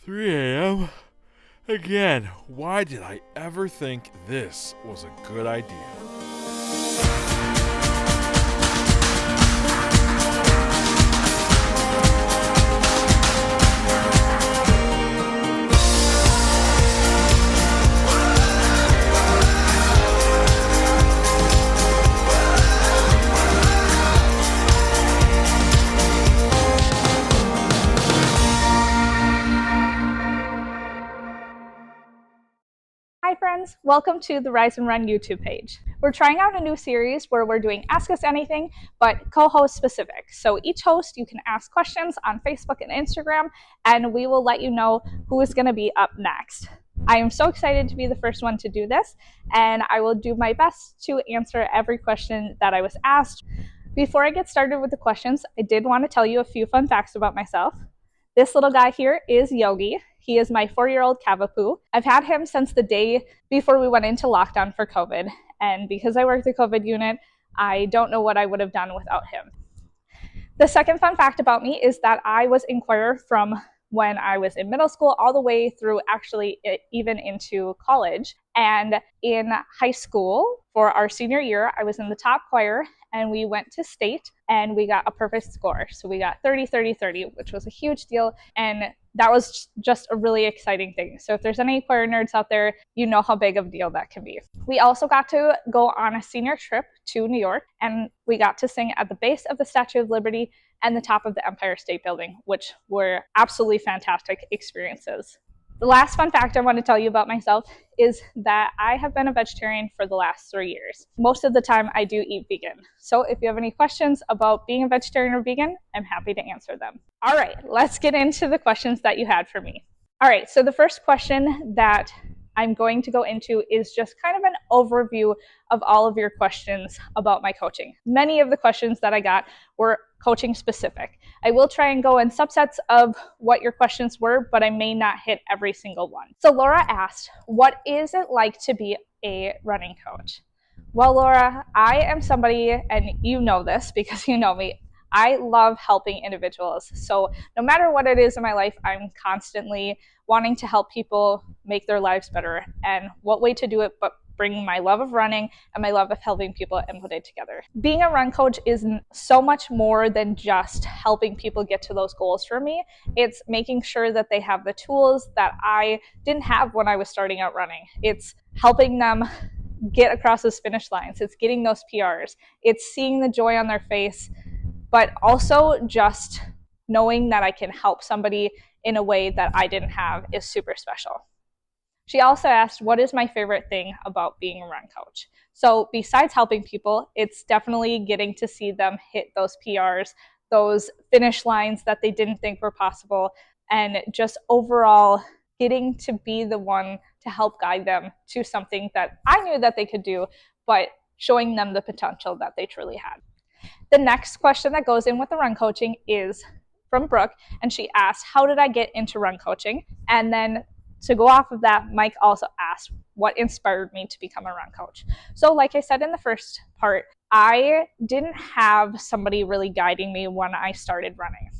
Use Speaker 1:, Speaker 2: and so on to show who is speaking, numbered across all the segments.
Speaker 1: 3 a.m. Again, why did I ever think this was a good idea?
Speaker 2: Hi friends, welcome to the Rise and Run YouTube page. We're trying out a new series where we're doing Ask Us Anything, but co-host specific. So each host, you can ask questions on Facebook and Instagram, and we will let you know who is going to be up next. I am so excited to be the first one to do this, and I will do my best to answer every question that I was asked. Before I get started with the questions, I did want to tell you a few fun facts about myself. This little guy here is Yogi. He is my 4-year-old Cavapoo. I've had him since the day before we went into lockdown for COVID. And because I work the COVID unit, I don't know what I would have done without him. The second fun fact about me is that I was inquirer from when I was in middle school all the way through actually even into college. And in high school for our senior year, I was in the top choir and we went to state and we got a perfect score. So we got 30, 30, 30, which was a huge deal. And that was just a really exciting thing. So if there's any choir nerds out there, you know how big of a deal that can be. We also got to go on a senior trip to New York, and we got to sing at the base of the Statue of Liberty and the top of the Empire State Building, which were absolutely fantastic experiences. The last fun fact I want to tell you about myself is that I have been a vegetarian for the last 3 years. Most of the time I do eat vegan. So if you have any questions about being a vegetarian or vegan, I'm happy to answer them. All right, let's get into the questions that you had for me. All right, so the first question that I'm going to go into is just kind of an overview of all of your questions about my coaching. Many of the questions that I got were coaching specific. I will try and go in subsets of what your questions were, but I may not hit every single one. So Laura asked, what is it like to be a running coach? Well, Laura, I am somebody, and you know this because you know me, I love helping individuals. So no matter what it is in my life, I'm constantly wanting to help people make their lives better. And what way to do it but bringing my love of running and my love of helping people input it together. Being a run coach is so much more than just helping people get to those goals for me. It's making sure that they have the tools that I didn't have when I was starting out running. It's helping them get across those finish lines. It's getting those PRs. It's seeing the joy on their face, but also just knowing that I can help somebody in a way that I didn't have is super special. She also asked, what is my favorite thing about being a run coach? So besides helping people, it's definitely getting to see them hit those PRs, those finish lines that they didn't think were possible, and just overall getting to be the one to help guide them to something that I knew that they could do, but showing them the potential that they truly had. The next question that goes in with the run coaching is from Brooke, and she asked, how did I get into run coaching? And then to go off of that, Mike also asked, what inspired me to become a run coach? So like I said in the first part, I didn't have somebody really guiding me when I started running.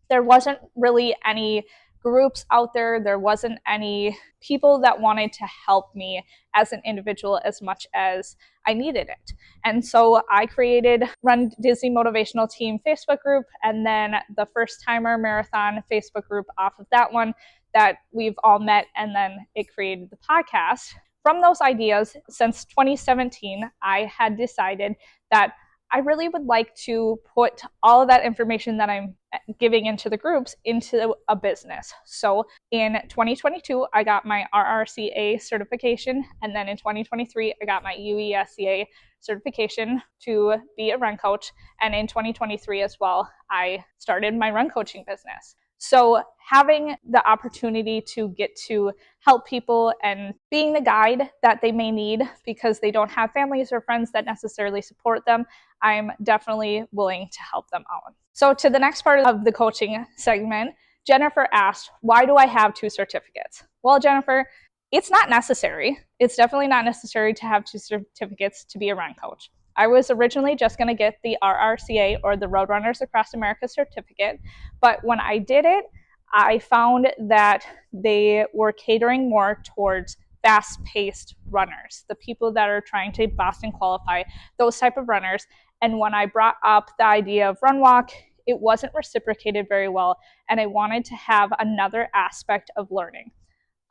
Speaker 2: There wasn't really any groups out there. There wasn't any people that wanted to help me as an individual as much as I needed it. And so I created Run Disney Motivational Team Facebook group, and then the First Timer Marathon Facebook group off of that one that we've all met, and then it created the podcast. From those ideas, since 2017, I had decided that I really would like to put all of that information that I'm giving into the groups into a business. So in 2022, I got my RRCA certification. And then in 2023, I got my UESCA certification to be a run coach. And in 2023 as well, I started my run coaching business. So having the opportunity to get to help people and being the guide that they may need because they don't have families or friends that necessarily support them, I'm definitely willing to help them out. So to the next part of the coaching segment, Jennifer asked, why do I have 2 certificates? Well, Jennifer, it's not necessary. It's definitely not necessary to have 2 certificates to be a run coach. I was originally just going to get the RRCA, or the Roadrunners Across America certificate, but when I did it, I found that they were catering more towards fast-paced runners, the people that are trying to Boston qualify, those type of runners. And when I brought up the idea of run walk, it wasn't reciprocated very well, and I wanted to have another aspect of learning.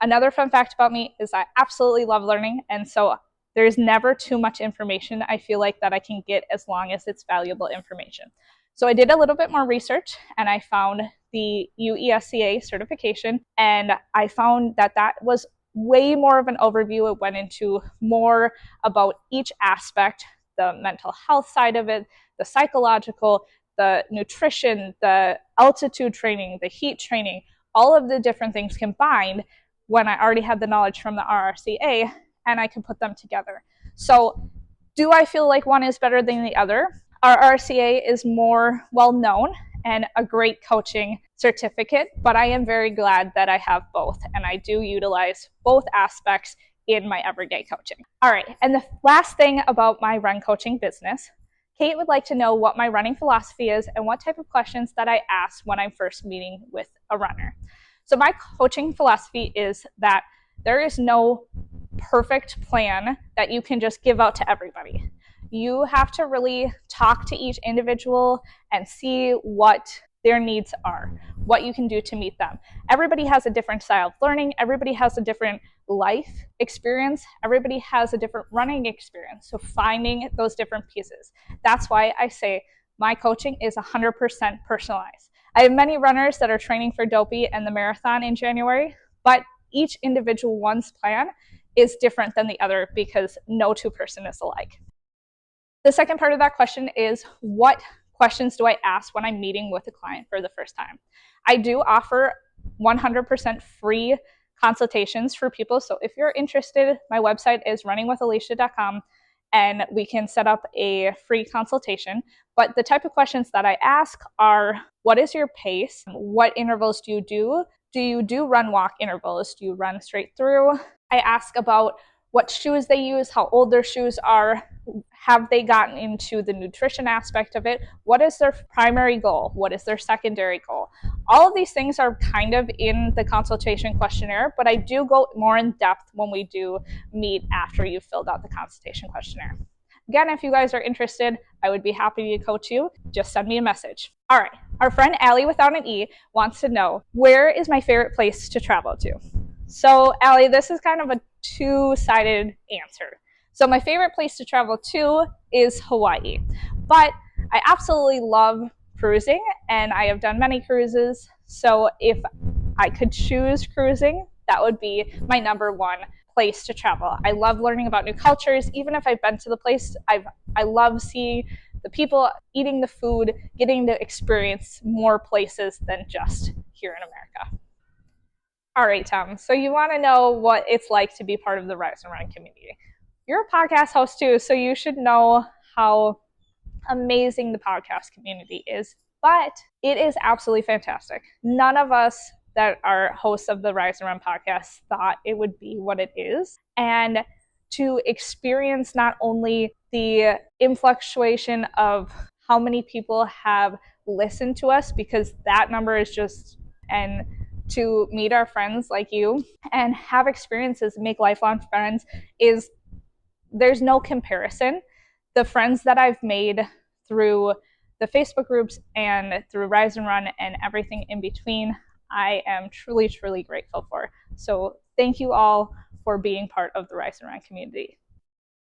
Speaker 2: Another fun fact about me is I absolutely love learning, and so there's never too much information I feel like that I can get as long as it's valuable information. So I did a little bit more research and I found the UESCA certification, and I found that that was way more of an overview. It went into more about each aspect, the mental health side of it, the psychological, the nutrition, the altitude training, the heat training, all of the different things combined when I already had the knowledge from the RRCA, and I can put them together. So do I feel like one is better than the other? Our RRCA is more well known and a great coaching certificate, but I am very glad that I have both, and I do utilize both aspects in my everyday coaching. All right, and the last thing about my run coaching business, Kate would like to know what my running philosophy is and what type of questions that I ask when I'm first meeting with a runner. So my coaching philosophy is that there is no perfect plan that you can just give out to everybody. You have to really talk to each individual and see what their needs are, what you can do to meet them. Everybody has a different style of learning. Everybody has a different life experience. Everybody has a different running experience. So finding those different pieces. That's why I say my coaching is 100% personalized. I have many runners that are training for Dopey and the marathon in January, but each individual one's plan is different than the other because no two person is alike. The second part of that question is, what questions do I ask when I'm meeting with a client for the first time? I do offer 100% free consultations for people. So if you're interested, my website is runningwithalysha.com, and we can set up a free consultation. But the type of questions that I ask are, what is your pace? What intervals do you do? Do you do run walk intervals? Do you run straight through? I ask about what shoes they use, how old their shoes are, have they gotten into the nutrition aspect of it, what is their primary goal, what is their secondary goal. All of these things are kind of in the consultation questionnaire, but I do go more in depth when we do meet after you've filled out the consultation questionnaire. Again, if you guys are interested, I would be happy to coach you. Just send me a message. All right, our friend Allie without an E wants to know, where is my favorite place to travel to? So Allie, this is kind of a two-sided answer. So my favorite place to travel to is Hawaii, but I absolutely love cruising and I have done many cruises. So if I could choose cruising, that would be my number one place to travel. I love learning about new cultures. Even if I've been to the place, I love seeing the people, eating the food, getting to experience more places than just here in America. All right, Tom. So you want to know what it's like to be part of the Rise and Run community. You're a podcast host too, so you should know how amazing the podcast community is. But it is absolutely fantastic. None of us that are hosts of the Rise and Run podcast thought it would be what it is. And to experience not only the influctuation of how many people have listened to us, because that number is just, and to meet our friends like you and have experiences, make lifelong friends, is there's no comparison. The friends that I've made through the Facebook groups and through Rise and Run and everything in between, I am truly, truly grateful for. So thank you all for being part of the Rise and Run community.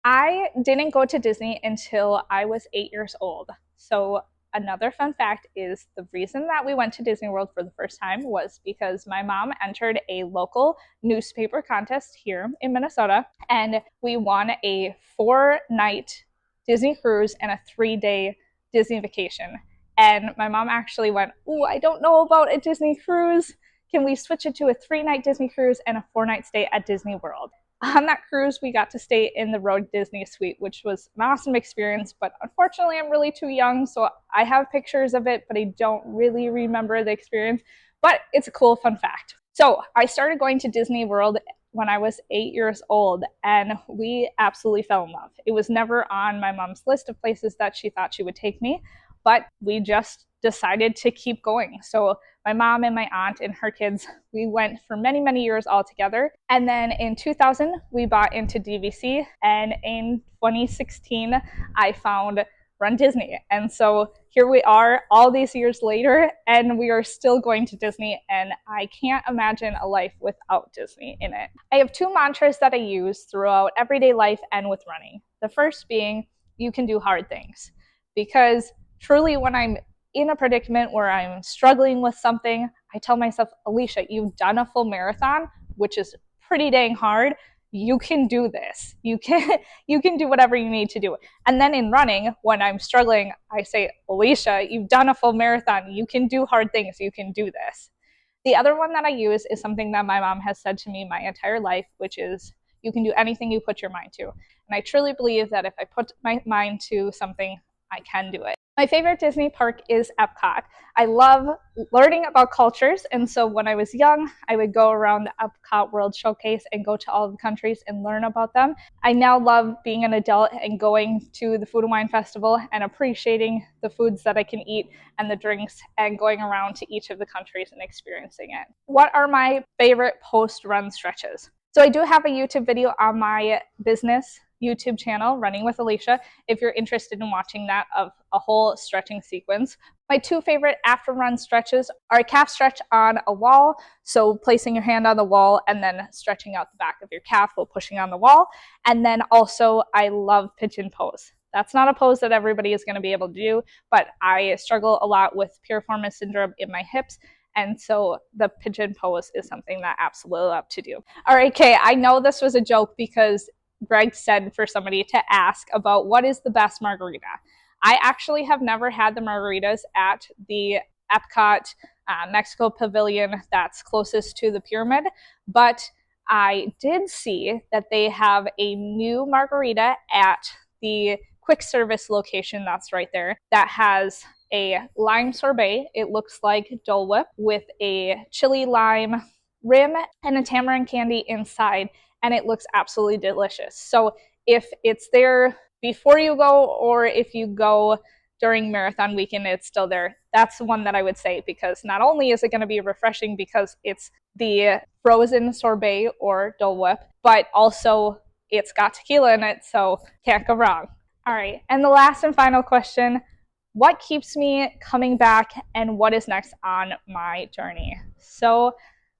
Speaker 2: I didn't go to Disney until I was 8 years old. So another fun fact is the reason that we went to Disney World for the first time was because my mom entered a local newspaper contest here in Minnesota, and we won a 4-night Disney cruise and a 3-day Disney vacation. And my mom actually went, "Ooh, I don't know about a Disney cruise. Can we switch it to a 3-night Disney cruise and a 4-night stay at Disney World?" On that cruise, we got to stay in the Road Disney Suite, which was an awesome experience, but unfortunately I'm really too young, so I have pictures of it, but I don't really remember the experience, but it's a cool fun fact. So I started going to Disney World when I was 8 years old, and we absolutely fell in love. It was never on my mom's list of places that she thought she would take me, but we just decided to keep going. So My mom and my aunt and her kids, we went for many, many years all together. And then in 2000, we bought into DVC. And in 2016, I found Run Disney. And so here we are all these years later, and we are still going to Disney, and I can't imagine a life without Disney in it. I have two mantras that I use throughout everyday life and with running. The first being, you can do hard things. Because truly, when I'm in a predicament where I'm struggling with something, I tell myself, Alysha, you've done a full marathon, which is pretty dang hard. You can do this. You can do whatever you need to do. And then in running, when I'm struggling, I say, Alysha, you've done a full marathon. You can do hard things. You can do this. The other one that I use is something that my mom has said to me my entire life, which is, you can do anything you put your mind to. And I truly believe that if I put my mind to something, I can do it. My favorite Disney park is Epcot. I love learning about cultures, and so when I was young, I would go around the Epcot World Showcase and go to all the countries and learn about them. I now love being an adult and going to the Food and Wine Festival and appreciating the foods that I can eat and the drinks and going around to each of the countries and experiencing it. What are my favorite post-run stretches? So I do have a YouTube video on my business YouTube channel, Running with Alysha, if you're interested in watching that, of a whole stretching sequence. My two favorite after run stretches are a calf stretch on a wall, so placing your hand on the wall and then stretching out the back of your calf while pushing on the wall. And then also, I love pigeon pose. That's not a pose that everybody is going to be able to do, but I struggle a lot with piriformis syndrome in my hips. And so the pigeon pose is something that I absolutely love to do. All right, Kay, I know this was a joke because Greg said for somebody to ask about what is the best margarita. I actually have never had the margaritas at the Epcot Mexico Pavilion that's closest to the pyramid, but I did see that they have a new margarita at the quick service location that's right there that has a lime sorbet. It looks like Dole Whip with a chili lime rim and a tamarind candy inside, and it looks absolutely delicious. So if it's there before you go, or if you go during marathon weekend, it's still there. That's the one that I would say, because not only is it going to be refreshing because it's the frozen sorbet or Dole Whip, but also it's got tequila in it, so can't go wrong. All right, and the last and final question, what keeps me coming back and what is next on my journey? So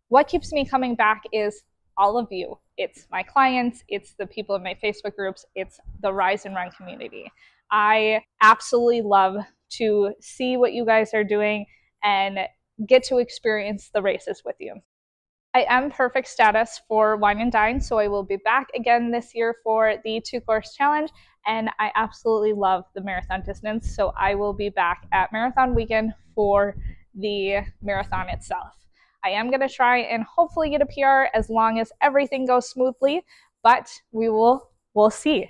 Speaker 2: what keeps me coming back is all of you. It's my clients, it's the people in my Facebook groups, it's the Rise and Run community. I absolutely love to see what you guys are doing and get to experience the races with you. I am perfect status for Wine and Dine, so I will be back again this year for the 2-course challenge, and I absolutely love the marathon distance, so I will be back at marathon weekend for the marathon itself. I am going to try and hopefully get a PR as long as everything goes smoothly, but we'll see.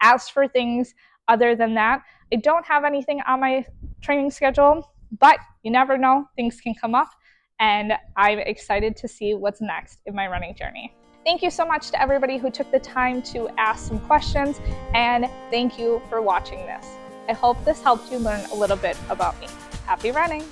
Speaker 2: As for things other than that, I don't have anything on my training schedule, but you never know, things can come up, and I'm excited to see what's next in my running journey. Thank you so much to everybody who took the time to ask some questions, and thank you for watching this. I hope this helped you learn a little bit about me. Happy running!